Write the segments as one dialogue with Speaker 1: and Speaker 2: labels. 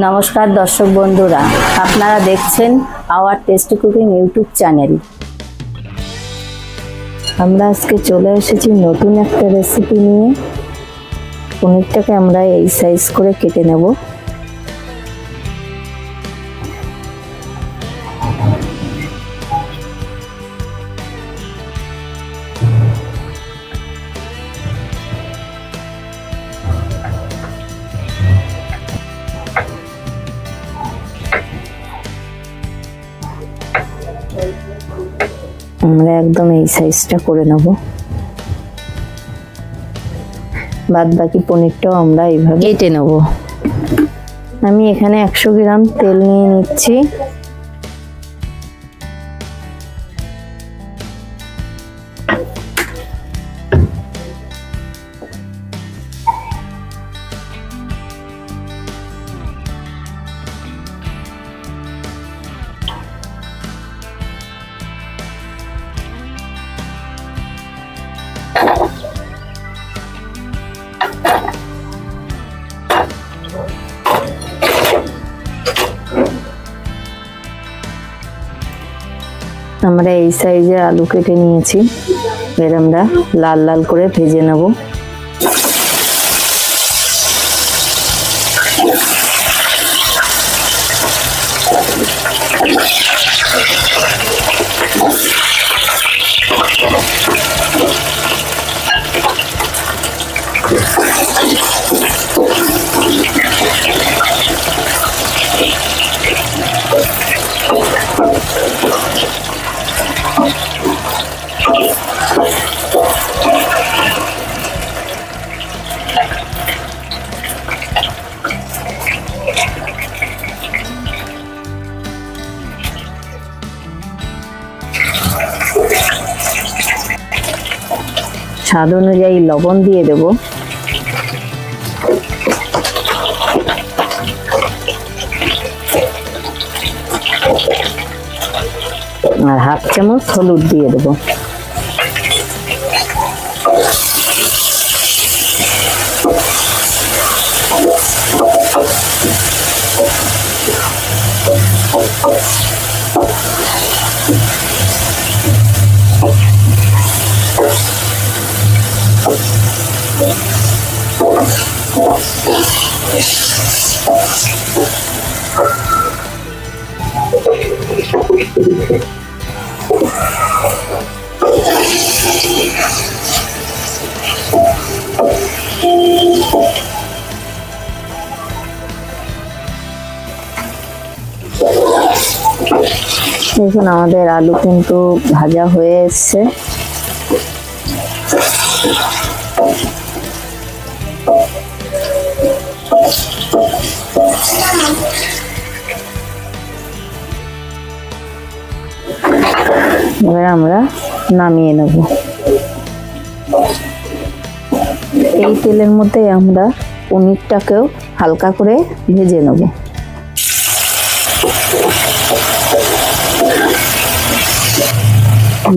Speaker 1: নমস্কার দর্শক বন্ধুরা, আপনারা দেখছেন hour tasty cooking YouTube channel. আমরা আজকে চলে এসেছি নতুন একটা রেসিপি নিয়ে। পনিরটাকে আমরা এই সাইজ করে কেটে নেব। আমরা একদম এই সাইজটা করে নেব। বাদ বাকি পনিরটাও আমরা এইভাবে কেটে নেব। আমি এখানে 100 গ্রাম তেল নিয়ে নিচ্ছি। আমরা এই সাইজের আলু কেটে নিয়েছি। এর আমরা লাল লাল করে ভেজে নেব। স্বাদ অনুযায়ী লবণ দিয়ে দেব। আর 1/2 চামচ হলুদ দিয়ে দেব। দেখুন আমাদের আলু কিন্তু ভাজা হয়ে এসছে। এবার আমরা নামিয়ে নেব। এই তেলের মধ্যে আমরা পনিরটাকেও হালকা করে ভেজে নেব।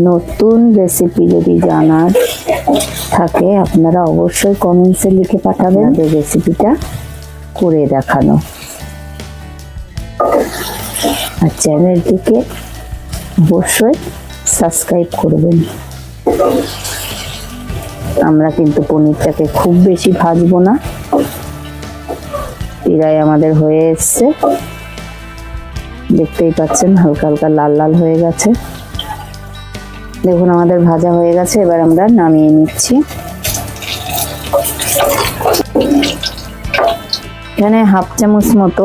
Speaker 1: নতুন রেসিপি যদি জানার থাকে আপনারা অবশ্যই কমেন্টসে লিখে পাঠাবেন। এই রেসিপিটা করে দেখানো। আর চ্যানেলটিকে অবশ্যই সাবস্ক্রাইব করবেন। আমরা কিন্তু পনিরটাকে খুব বেশি ভাজবো না। প্রায় আমাদের হয়ে এসছে, দেখতেই পাচ্ছেন হালকা হালকা লাল লাল হয়ে গেছে। দেখুন আমাদের ভাজা হয়ে গেছে। এবার আমরা নামিয়ে নিচ্ছি। এখানে 1/2 চামচ মতো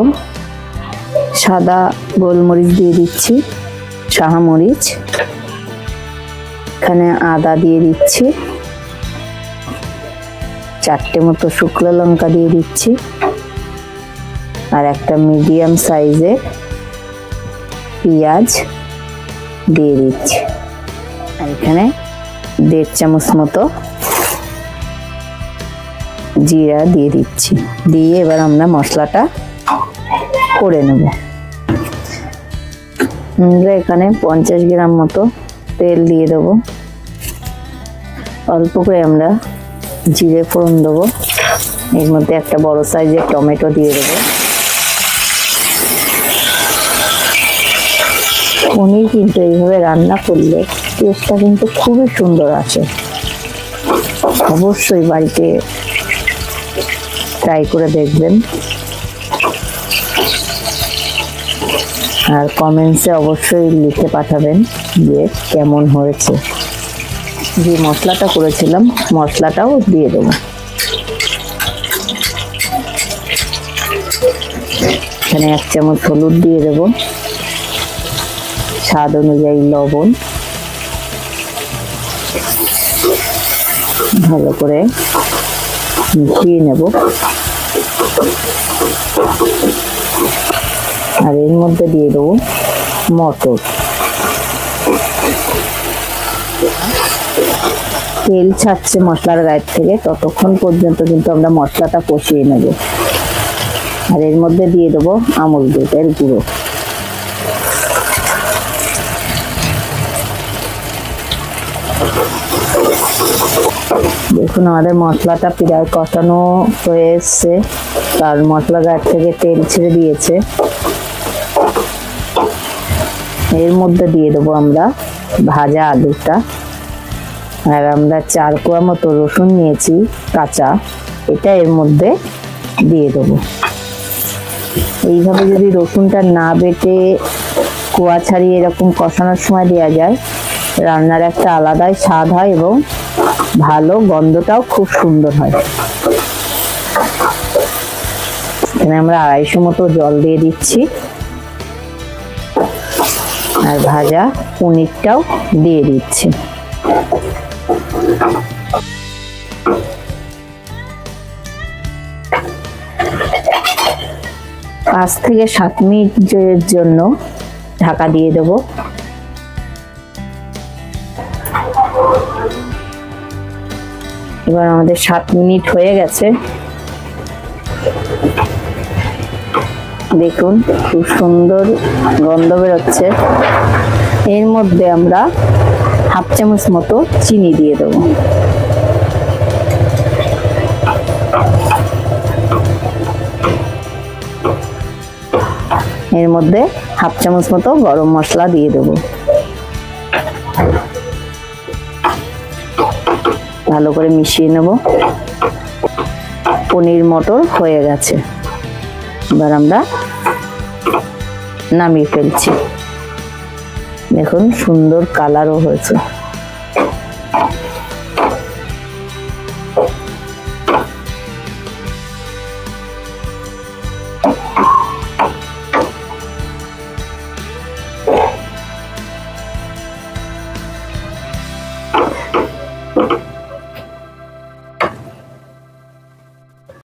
Speaker 1: সাদা গোলমরিচ দিয়ে দিচ্ছি, শাহা মরিচ। এখানে আদা দিয়ে দিচ্ছি, 4টে মতো শুকনো লঙ্কা দিয়ে দিচ্ছি, আর একটা মিডিয়াম সাইজের পেঁয়াজ দিয়ে দিচ্ছি। আর এখানে 1.5 চামচ মতো জিরা দিয়ে দিচ্ছি। দিয়ে এবার আমরা মশলাটা করে নেব। আমরা এখানে 50 গ্রাম মতো তেল দিয়ে দেবো। অল্প করে আমরা জিরে ফোড়ন দেবো। এর মধ্যে একটা বড় সাইজের টমেটো দিয়ে দেবো। পনির কিন্তু এইভাবে রান্না করলে টেস্টটা কিন্তু খুবই সুন্দর আসে। অবশ্যই বাড়িতে ট্রাই করে দেখবেন, আর কমেন্টসে অবশ্যই লিখে পাঠাবেন যে কেমন হয়েছে। যে মশলাটা করেছিলাম মশলাটাও দিয়ে দেবো। এখানে 1 চামচ হলুদ দিয়ে দেব, স্বাদ অনুযায়ী লবণ, ভালো করে মিশিয়ে নেব। আর এর মধ্যে দিয়ে দেবো মটর। তেল ছাড়ছে মশলার গায়ের থেকে, ততক্ষণ পর্যন্ত কিন্তু আমরা মশলাটা কষিয়ে নেব। আর এর মধ্যে দিয়ে দেবো আমুল দুধের গুঁড়ো। দেখুন আমাদের মশলাটা প্রায় কষানো হয়ে এসছে, আর মশলা গায়ের থেকে তেল ছেড়ে দিয়েছে। এর মধ্যে দিয়ে দেবো আমরা ভাজা আলুটা, আর আমরা 4 কোয়া মতো রসুন নিয়েছি কাঁচা, এটা এর মধ্যে দিয়ে দেবো। এইভাবে যদি রসুনটা না বেটে কোয়া ছাড়িয়ে এরকম কষানোর সময় দেওয়া যায়, রান্নার একটা আলাদাই স্বাদ হয় এবং ভালো গন্ধটাও খুব সুন্দর হয়। এখানে আমরা 250 মতো জল দিয়ে দিচ্ছি, আর ভাজা পনিরটাও দিয়ে দিচ্ছি। 5 থেকে 7 মিনিটের জন্য ঢাকা দিয়ে দেব। এবার আমাদের 7 মিনিট হয়ে গেছে। দেখুন খুব সুন্দর গন্ধ বেরোচ্ছে। এর মধ্যে আমরা 1/2 চামচ মতো চিনি দিয়ে দেব। এর মধ্যে 1/2 চামচ মতো গরম মশলা দিয়ে দেব। ভালো করে মিশিয়ে নেব। পনির মটর হয়ে গেছে, এবার আমরা নামিয়ে ফেলছি। দেখুন সুন্দর কালারও হয়েছে।